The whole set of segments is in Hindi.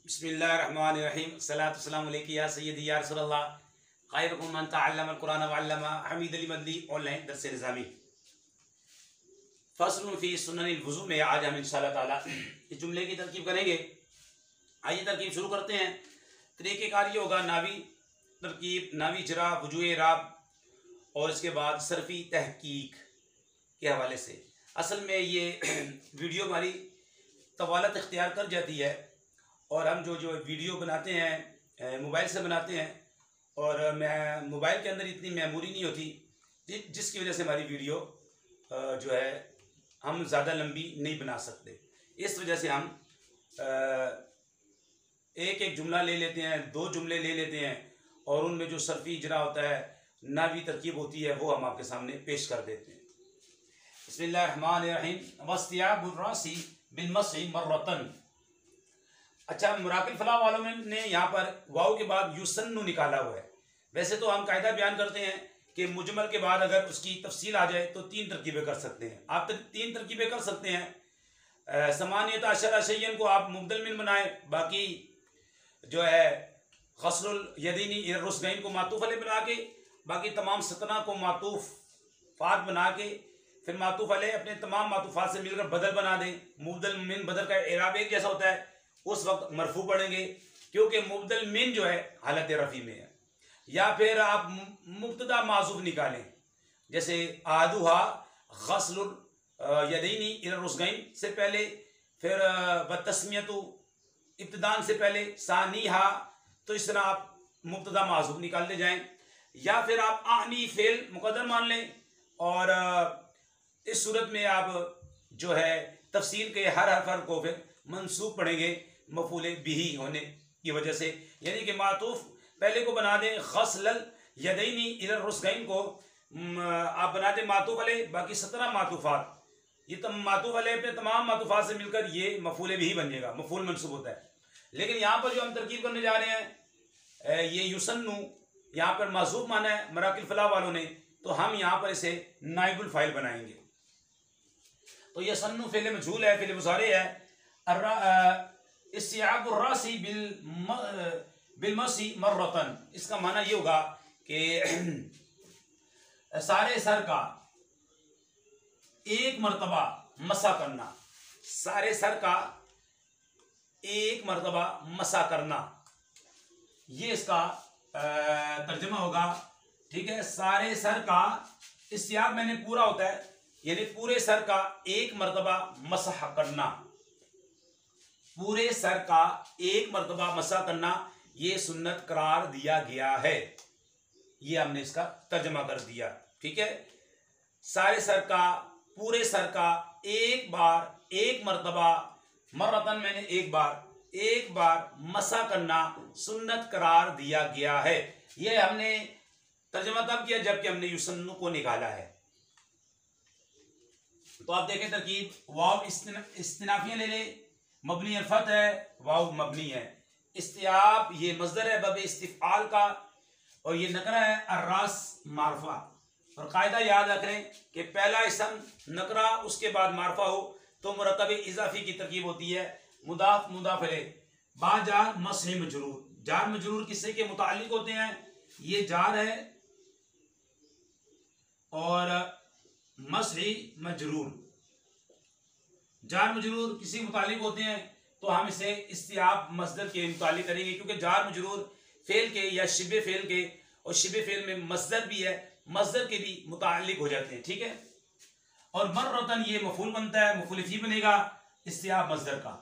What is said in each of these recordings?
बिस्मिल्लाहिर्रहमानिर्रहीम सलातु वस्सलामु अलैका या सय्यदी या रसूलल्लाह खैरुकुम मन तअल्लमल कुरान व अल्लमा हमीद अली मदनी ऑनलाइन दर्स निज़ामी फ़स्लुन फ़ी सुननिल वुज़ू में आज हम इंशाअल्लाह ताला इस जुमले की तरकीब करेंगे। आइए तरकीब शुरू करते हैं। तरीक़ेकार ये होगा नावी तरकीब, नावी जरा, वुजूए राब और इसके बाद सरफ़ी तहकीक के हवाले से। असल में ये वीडियो हमारी तवालत इख्तियार कर जाती है और हम जो वीडियो बनाते हैं मोबाइल से बनाते हैं और मैं मोबाइल के अंदर इतनी मेमोरी नहीं होती जिसकी वजह से हमारी वीडियो जो है हम ज़्यादा लंबी नहीं बना सकते। इस वजह से हम एक एक जुमला ले लेते हैं, दो जुमले ले लेते हैं और उनमें जो सरफ़ी इजरा होता है, नावी तरकीब होती है, वो हम आपके सामने पेश कर देते हैं। बिस्मिल्लाहिर्रहमानिर्रहीम वस्तियाबुर्रासी बिलमसी मर्रतन। अच्छा, मुराकिल फलाह वालों ने यहाँ पर वाव के बाद युसन्नु निकाला हुआ है। वैसे तो हम कायदा बयान करते हैं कि मुजमल के बाद अगर उसकी तफसील आ जाए तो तीन तरकीबें कर सकते हैं। आप तीन तरकीबें कर सकते हैं। समानियत अशरा शय्यन को आप मुबदल मिन बनाए, बाकी जो है खसरुल यदीनी रुस्गैन को मातूफ अलैह बना के, बाकी तमाम सतना को मातूफ फात बना के, फिर मातूफ अलैह अपने तमाम मातूफात से मिलकर बदल बना दें। मुबदल मिन बदल का एराब एक जैसा होता है, उस वक्त मरफू पढ़ेंगे क्योंकि मुबदल मिन जो है हालत रफ़ी में है। या फिर आप मुब्तदा माज़ूफ निकालें, जैसे आदुहा गस्लुल यदैनी इला रुस्गैन से पहले, फिर व तस्मियतु इब्तिदान से पहले सानीहा, तो इस तरह आप मुब्तदा माज़ूफ निकालते जाएं। या फिर आप आनी फेल मुक़द्दर मान लें और इस सूरत में आप जो है तफसील के हर हर्फ को फिर मंसूब पढ़ेंगे मफूले बिही होने की वजह से, यानी कि मातूफ पहले को बना दें गस्लल यदैनी इला रुस्गैन को आप बना दें मातूफ अलैह, बाकी 17 मातूफात, ये मातूफ अलैह अपने तमाम मातूफात से मिलकर ये मफूले बिही बन जाएगा, मफूल मंसूब होता है। लेकिन यहाँ पर जो हम तरकीब करने जा रहे हैं ये युसन्नु, यहाँ पर माज़ूफ माना है मराकिल फलाह वालों ने, तो हम यहाँ पर इसे नाइबुल फ़ाइल बनाएंगे। तो ये सन्नु फ़िल मजहूल है, फ़िल मुज़ारे है। इस्तियाबुर्रासी बिलमसी मर्रतन, इसका माना ये होगा कि सारे सर का एक मरतबा मसा करना, सारे सर का एक मरतबा मसा करना, ये इसका तर्जुमा होगा। ठीक है, सारे सर का इस्तियाब मैंने पूरा होता है, यानी पूरे सर का एक मरतबा मसह करना, पूरे सर का एक मरतबा मसा करना ये सुन्नत करार दिया गया है। ये हमने इसका तर्जमा कर दिया। ठीक है, सारे सर का, पूरे सर का एक बार, एक मरतबा, मर्रतन मैंने एक बार मसा करना सुन्नत करार दिया गया है। ये हमने तर्जमा तब किया जबकि हमने युसन्नु को निकाला है। तो आप देखें तरकीब, वाव इस्तिनाफिया ले ले, मबनी अल्फत है, वाव मबनी है, इस्तियाब ये मज़दर है बब इस्तिफ़ाल का, और ये नकरा है अर्रास मारफा। और कायदा याद रख लें कि पहला इसम नकरा उसके बाद मारफा हो तो मुरक्कब इजाफी की तरकीब होती है। मुदाफ मुदाफ अलैह, बा जार मसह मजरूर, जार मजरूर किससे के मुताल्लिक होते हैं, ये जार है और मसही मजरूर, जार मजरूर किसी मुतालिक होते हैं तो हम इसे इस्तियाब मसदर के मुतालिक करेंगे, क्योंकि जार मजरूर फेल के या शिबे फेल के, और शिबे फेल में मसदर भी है, मसदर के भी मुतालिक हो जाते हैं। ठीक है, और मर्रतन ये मफूल बनता है, मफूल फी बनेगा इस्तियाब मसदर का।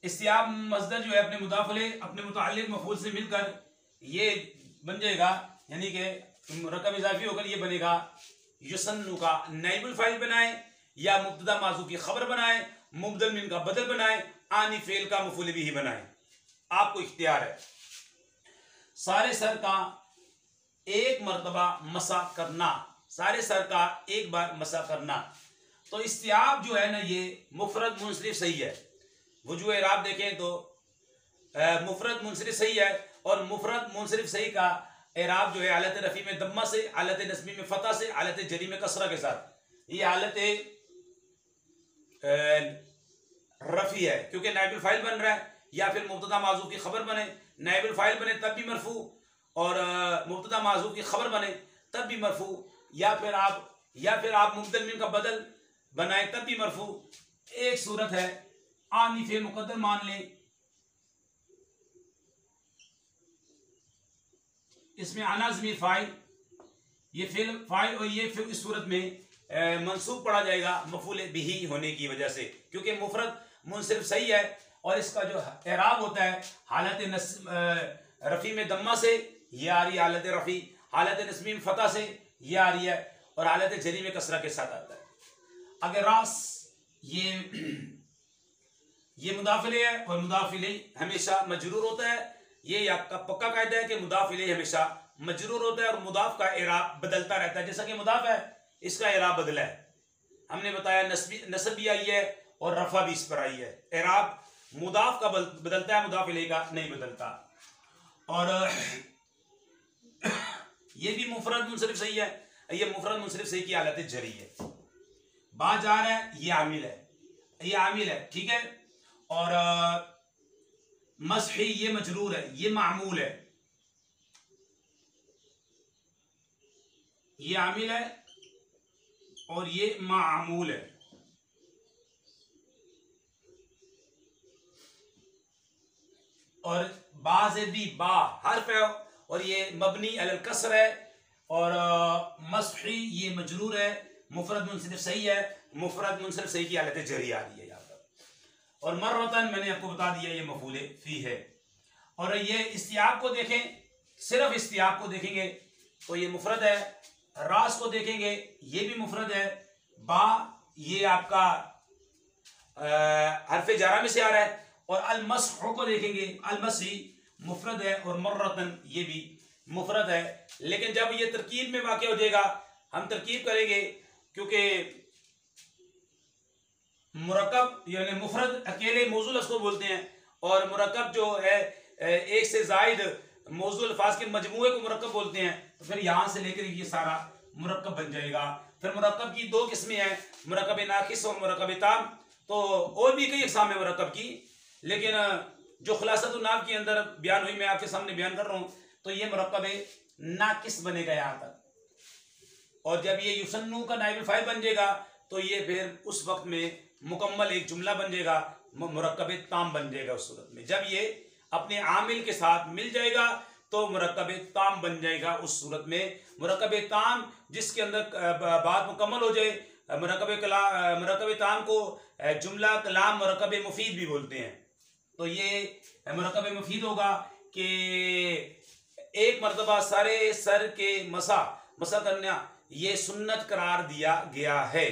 इस्तियाब मसदर जो है अपने मुदाफ अलैह अपने मुतालिक मफूल से मिलकर ये बन जाएगा, यानी कि मुरक्कब इजाफी होकर ये बनेगा। युसन्नु का नाइबुल फ़ाइल बनाए या मुब्तदा माज़ूफ की खबर बनाए, मुबदल मिन का बदल बनाए, आनी फेल का मफूल बिही बनाए, आपको इख्तियार है। सारे सर का एक मरतबा मसा करना, सारे सर का एक बार मसा करना। तो इस्तियाब जो है ना ये मुफरद मुनसरिफ सही है। वजूह इराब देखें तो मुफरद मुनसरिफ सही है, और मुफरद मुनसरिफ सही का इराब जो है हालत रफ़ी में दम्मा से, हालत नस्बी में फतह से, हालत जरी में कसरा के साथ, ये हालत रफ़ी है क्योंकि नाइबुल फ़ाइल बन रहा है। या फिर मुब्तदा माज़ूफ की खबर बने, नाइबुल फाइल बने तब भी मरफू, और मुब्तदा माज़ूफ की खबर बने तब भी मरफू, या फिर आप मुब्दल मिन का बदल बनाए तब भी मरफू। एक सूरत है आनी फेल मुकद्दर मान लें, इसमें आना ज़मीर फाइल, ये फेल फाइल, और ये फिर इस सूरत में मंसूब पढ़ा जाएगा मफूल बिही होने की वजह से, क्योंकि मुफरद मुनसरिफ सही है, और इसका जो एराब होता है हालत रफ़ी में दम्मा से ये आ रही है, हालत रफ़ी, हालत नस्मी में फ़तह से ये आ रही है, और हालत जरी में कसरा के साथ आता है। अगर रास ये मुदाफिले है, और मुदाफिले हमेशा मजरूर होता है। ये आपका पक्का कायदा है कि मुदाफिले हमेशा मजरूर होता है, और मुदाफ का एराब बदलता रहता है। जैसा कि मुदाफ है, इसका एराब बदला है, हमने बताया नस्ब भी आई है और रफा भी इस पर आई है। एराब मुदाफ का बदलता है, मुदाफिले का नहीं बदलता। और ये भी मुफरद मुनसरिफ सही है, ये मुफरद मुनसरिफ सही की हालत जरी है। बात जा रहा है, ये आमिल है, ये आमिल है, ठीक है। और मसही ये मजरूर है, ये मामूल है, ये आमिल है और ये मामूल है। और बा से भी बा हर्फ है, और ये मबनी अलल कसर है, और मसही ये मजरूर है, मुफरद मुनसरिफ सही है, मुफरद मुनसरिफ सही की हालत जरी आ रही है यहाँ पर। और मर्रतन मैंने आपको बता दिया ये मफूल फी है। और ये इस्तियाब को देखें, सिर्फ इस्तियाब को देखेंगे तो ये मुफरद है, रास को देखेंगे ये भी मुफरद है, बा ये आपका हरफ जारा में से आ रहा है, और अलमसह को देखेंगे अलमसी मुफरद है, और मर्रतन ये भी मुफरद है। लेकिन जब ये तरकीब में वाक़ हो जाएगा, हम तरकीब करेंगे, क्योंकि मुरक्कब यानी मुफरद अकेले मौजूल उसको बोलते हैं, और मुरक्कब जो है एक से जायद मौजूल अल्फाज के मजमूए को मुरक्कब बोलते हैं। तो फिर यहाँ से लेकर ये सारा मुरक्कब बन जाएगा। फिर मुरक्कब की दो किस्में हैं, मुरक्कब नाकिस और मुरक्कब ताम। तो और भी कई अक़साम है मुरक्कब की, लेकिन जो खुलासतुन नाव के अंदर बयान हुई मैं आपके सामने बयान कर रहा हूँ। तो ये मुरक्कब नाकिस बनेगा यहाँ तक, और जब ये युसन्नु का नाइब फाइल बन जाएगा तो ये फिर उस वक्त में मुकम्मल एक जुमला बन जाएगा, मुरक्कब ताम बन जाएगा। उस सूरत में जब ये अपने आमिल के साथ मिल जाएगा तो मुरक्कब ताम बन जाएगा। उस सूरत में मुरक्कब ताम जिसके अंदर बात मुकम्मल हो जाए, मुरक्कब ताम को जुमला कलाम मुरक्कब मुफीद भी बोलते हैं। तो ये मुरक्कब मुफीद होगा कि एक मरतबा सारे सर के मसा करना ये सुन्नत करार दिया गया है।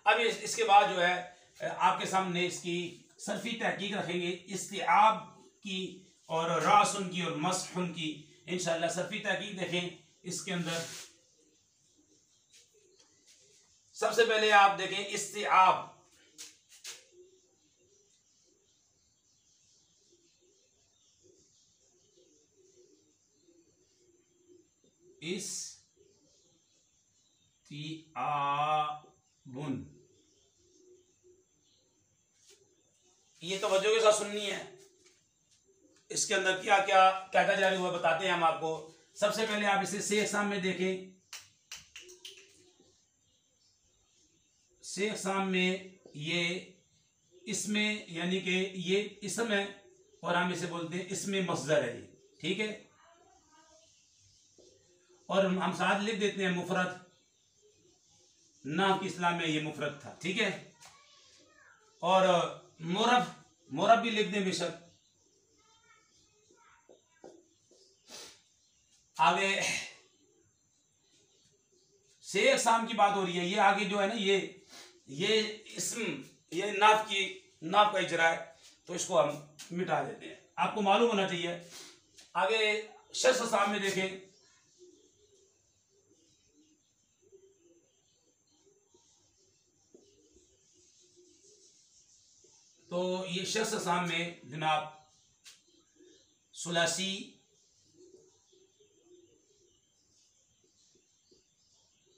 अब इसके बाद जो है आपके सामने इसकी सरफी तहकीक रखेंगे, इस्तिआब की और रासुन की और मसहुन की। इंशाअल्लाह सरफी तहकीक देखें। इसके अंदर सबसे पहले आप देखें इस्तिआब। इस्तिआबुन, ये तवज्जो के साथ सुननी है। इसके अंदर क्या क्या कहता जारी हुआ बताते हैं हम आपको। सबसे पहले आप इसे से अक़साम में देखें। से अक़साम में ये इसमें यानी कि ये इसम है, और हम इसे बोलते हैं इसमें मस्दर है ये, ठीक है। और हम साथ लिख देते हैं मुफरद, नाह की इस्लाम में ये मुफरद था, ठीक है। और मोरब भी लिख दें बेशक। आगे से अक़साम की बात हो रही है, ये आगे जो है ना ये इस्म, ये नाफ का इजरा है, तो इसको हम मिटा देते हैं। आपको मालूम होना चाहिए। आगे शख्स अक़साम में देखें। तो ये शख्स अक़साम में जनाब सुलासी,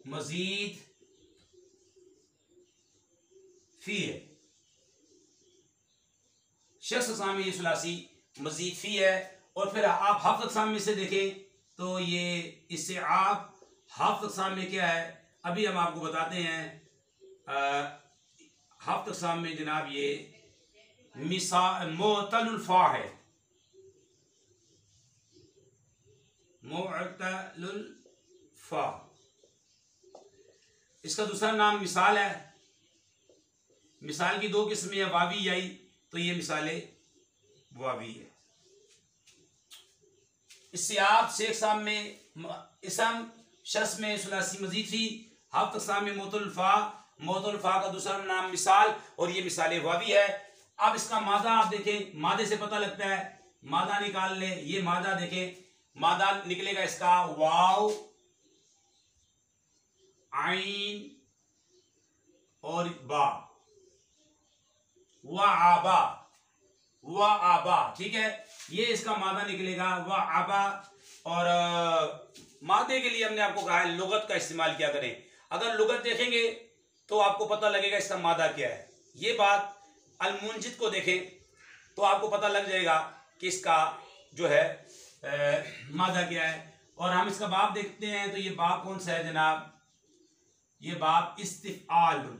मजीद, फी है। शख्स अक़साम में ये सुलासी मजीद फ़ी है। और फिर आप हाफ़्ज़ अक़साम में से देखें तो ये इससे आप हाफ़्ज़ अक़साम में क्या है, अभी हम आपको बताते हैं। हाफ़्ज़ अक़साम में जनाब ये मुअत्तलुल फ़ा है, मुअत्तलुल फ़ा। इसका दूसरा नाम मिसाल है। मिसाल की दो किस्में है, वावी याई, तो ये मिसाले वावी है। इससे आप शेख साहब में इसम शख्स में सुलासी मजीद थी, हाफ़्ज़ अक़साम में मोतुल फ़ा का दूसरा नाम मिसाल, और ये मिसाले वावी है। अब इसका मादा आप देखें, मादे से पता लगता है, मादा निकाल ले। ये मादा देखें, मादा निकलेगा इसका वाव आइन और बा, व आबा, ठीक है। ये इसका मादा निकलेगा व आबा। और मादे के लिए हमने आपको कहा है लुगत का इस्तेमाल किया करें। अगर लुगत देखेंगे तो आपको पता लगेगा इसका मादा क्या है। ये बात अल-मुंजिद को देखें तो आपको पता लग जाएगा कि इसका जो है मादा क्या है। और हम इसका बाब देखते हैं तो ये बाब कौन सा है जनाब, ये बाब इस्तिफ़आल,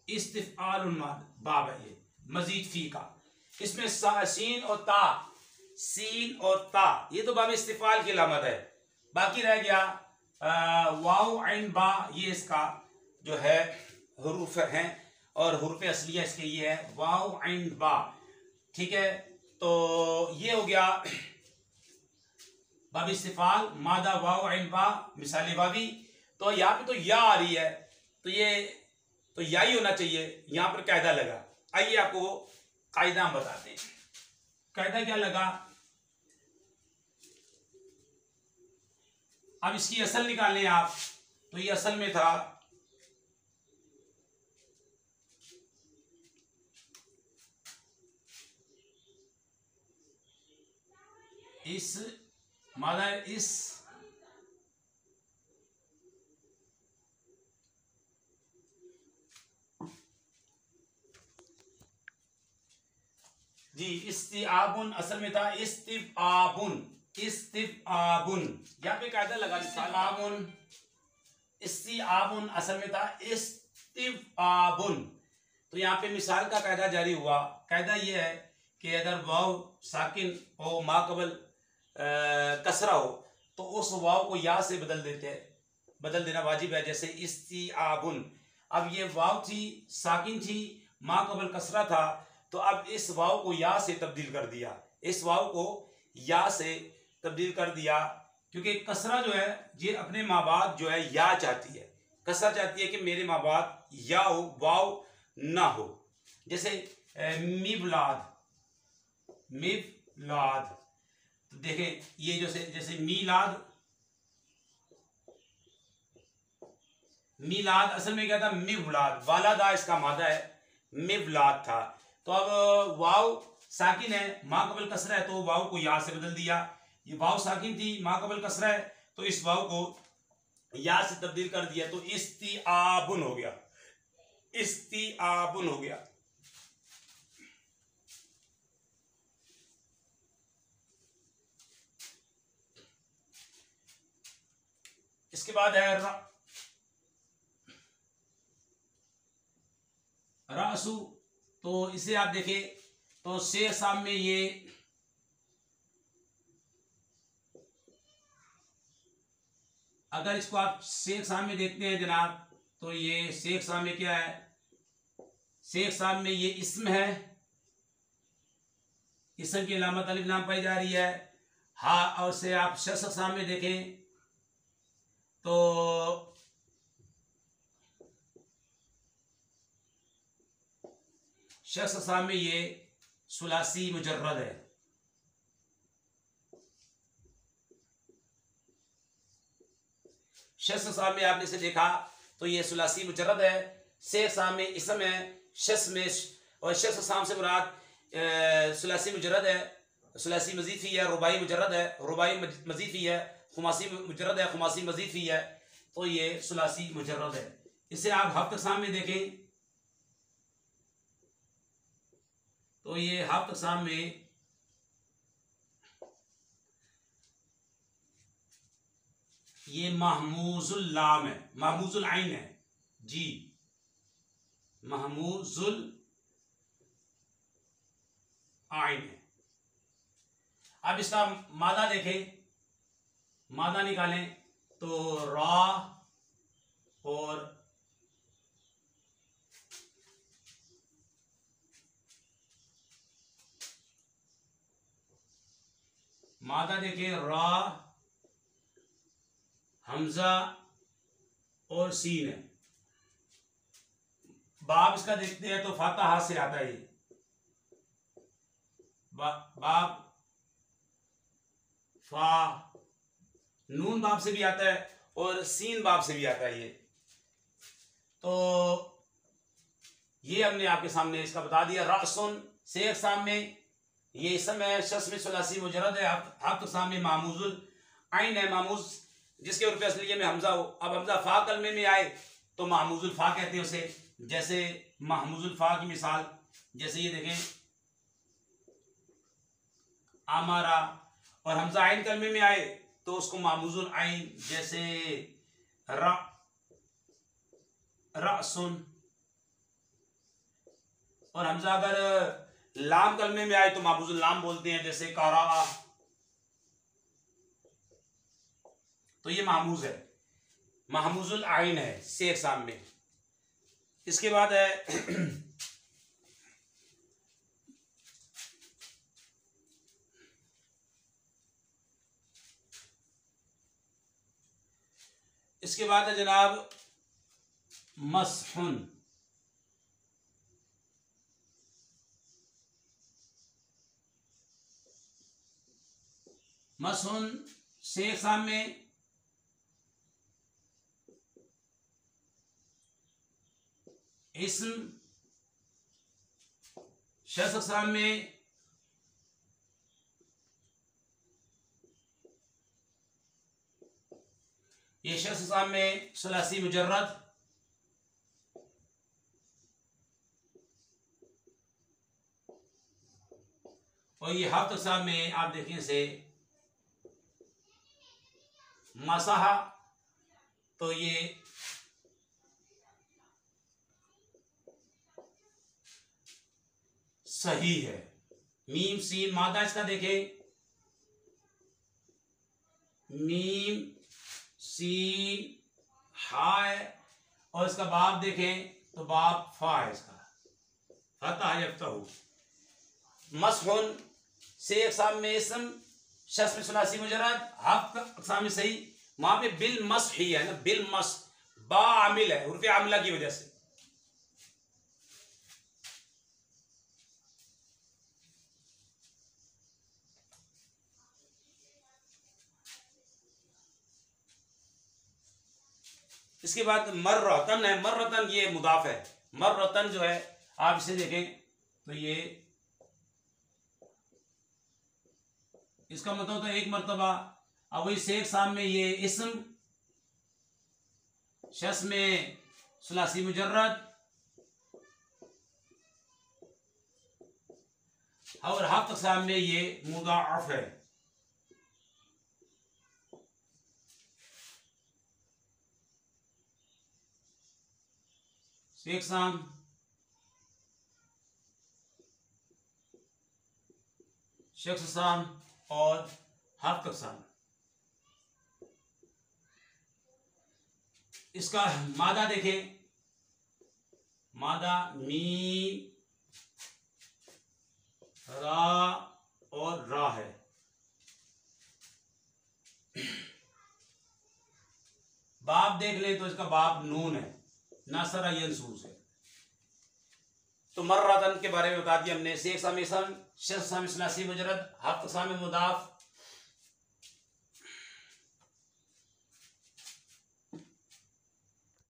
इस्तिफ़आल बाब है ये मजीद फी का। इसमें सीन और ता ये तो बाब इस्तिफ़ाल की अलामत है। बाकी रह गया वाव आइन बा, ये इसका जो है हुरूफ हैं, और हुरूफ असलिया इसके ये है वाव आइन बा, ठीक है। तो ये हो गया बाब इस्तिफ़ाल, मादा वाव आइन बा, मिसाल वावी। तो यहाँ पे तो या आ रही है, तो ये तो या ही होना चाहिए, यहाँ पर कायदा लगा। आइए आपको कायदा हम बताते हैं। कायदा क्या लगा, अब इसकी असल निकालें आप, तो ये असल में था इस मादा इस जी इस्तिआबुन, असल में था इस्तिफ़आबुन, यहाँ पे कायदा लगा इस्तिआबुन, इस्तिआबुन असल में था इस्तिफ़आबुन। तो यहाँ पे मिसाल का कायदा जारी हुआ। कायदा ये है कि अगर वाव साकिन हो, माकबल कसरा हो, तो उस वाव को या से बदल देना वाजिब है। जैसे इस्तिआबुन, अब ये वाव थी, साकिन थी, माकबल कसरा था, तो अब इस वाव को या से तब्दील कर दिया, इस वाव को या से तब्दील कर दिया, क्योंकि कसरा जो है ये अपने माँ बाप जो है या चाहती है, कसरा चाहती है कि मेरे माँ बाप या हो, वाव ना हो। जैसे मिवलाद, तो देखें ये जैसे मीलाद असल में क्या था, मिवलाद, वालादा इसका मादा है, मिवलाद था। तो अब वाव साकिन है, माँ कबल कसरा है, तो वाव को या से बदल दिया। ये वाव साकिन थी, माँ कबल कसरा है, तो इस वाव को या से तब्दील कर दिया, तो इस्तिआबुन हो गया, इस्तिआबुन हो गया। इसके बाद है रासू, तो इसे आप देखें तो शेर साहब में ये अगर इसको आप शेख साहब में देखते हैं जनाब, तो ये शेख साहब में क्या है, शेख साहब में ये इस्म है, इस्म की अलामत अलिफ लाम पाई जा रही है। हाँ, और से आप शख्स साहब में देखें तो शख्स साहब में ये सुलासी मुजर्रद है। शख्स साहब में आपने इसे देखा तो ये सुलासी मुजर्रद है। शेख साहब में इस्म है, शख्स में, और शख्स साहब से मुराद सुलासी मुजर्रद है। सुलासी मजीद फी है, रुबाई मुजर्रद है, रुबाई मजीद फी है, खुमासी मुजर्रद है, खुमासी मजीद फी है, तो ये सुलासी मुजर्रद है। इसे आप हफ्त अक़साम में देखें तो ये हफ्त अक़साम में ये महमूजुल लाम है, महमूजुल आइन है जी, महमूजुल आइन है। अब इसका मादा देखें, मादा निकालें तो रा और मादा देखें, रा, हमजा और सीन है। बाब इसका देखते हैं तो फातहा से आता है, बाब फा, नून बाब से भी आता है और सीन बाब से भी आता है ये। तो ये हमने आपके सामने इसका बता दिया। रासुन से अक़साम में ये इसम है, शस्म में सुलासी मुजर्रद है, हफ्त सामने मामूजुल आइन है, मामूज जिसके उर्फ़ असलिये में हमजा हो। अब हमजा फा कलमे में आए तो मामूजुल फा कहते हैं उसे। जैसे महमूजुल फा की मिसाल, जैसे ये देखें आमारा, और हमजा आइन कलमे में आए तो उसको मामूजुल आइन, जैसे रअसुन। और हमजा अगर लाम कलमे में आए तो मामूजुल लाम बोलते हैं, जैसे कारा। तो ये महमूज है, महमूजुल आइन है से अक़साम में। इसके बाद है इसके बाद है जनाब मसहुन। मसहुन से अक़साम में इस्म, शख्स अक़साम में ये शख्स अक़साम में सुलासी मुजर्रद, और ये हफ्त अक़साम में आप देखें से मसहा, तो ये सही है। मीम सीन मादा इसका देखें, मीम सीन हा है, और इसका बाप देखें तो बाप फा है, इसका फतह यफ्तहु। मसहुन से अक़साम में इसम, शस्म सुलासी मुजर्रद, हफ्त अक़साम में सही। वहां पे बिल मस ही है ना, बिल मस, बा आमिल है उर्फ़े आमिला की वजह से। इसके बाद मर्रतन है, मर्रतन ये मुदाफ है। मर्रतन जो है आप इसे देखें तो ये इसका मतलब तो एक मरतबा। अब वही से अक़साम में ये इस्म, शस्म में सुलासी मुजर्रद, और हफ्त अक़साम में ये मुदाअफ है। से अक़साम, शख्स अक़साम और हफ्त अक़साम। इसका मादा देखें, मादा मीम, रा और रा है। बाप देख ले तो इसका बाप नून है, नासरा यंसूस है। तो मर्रतन के बारे में बता दिया हमने। से अक़साम इस्म, शख्स अक़साम सुलासी मुजर्रद, हफ्त अक़साम मुदाफ,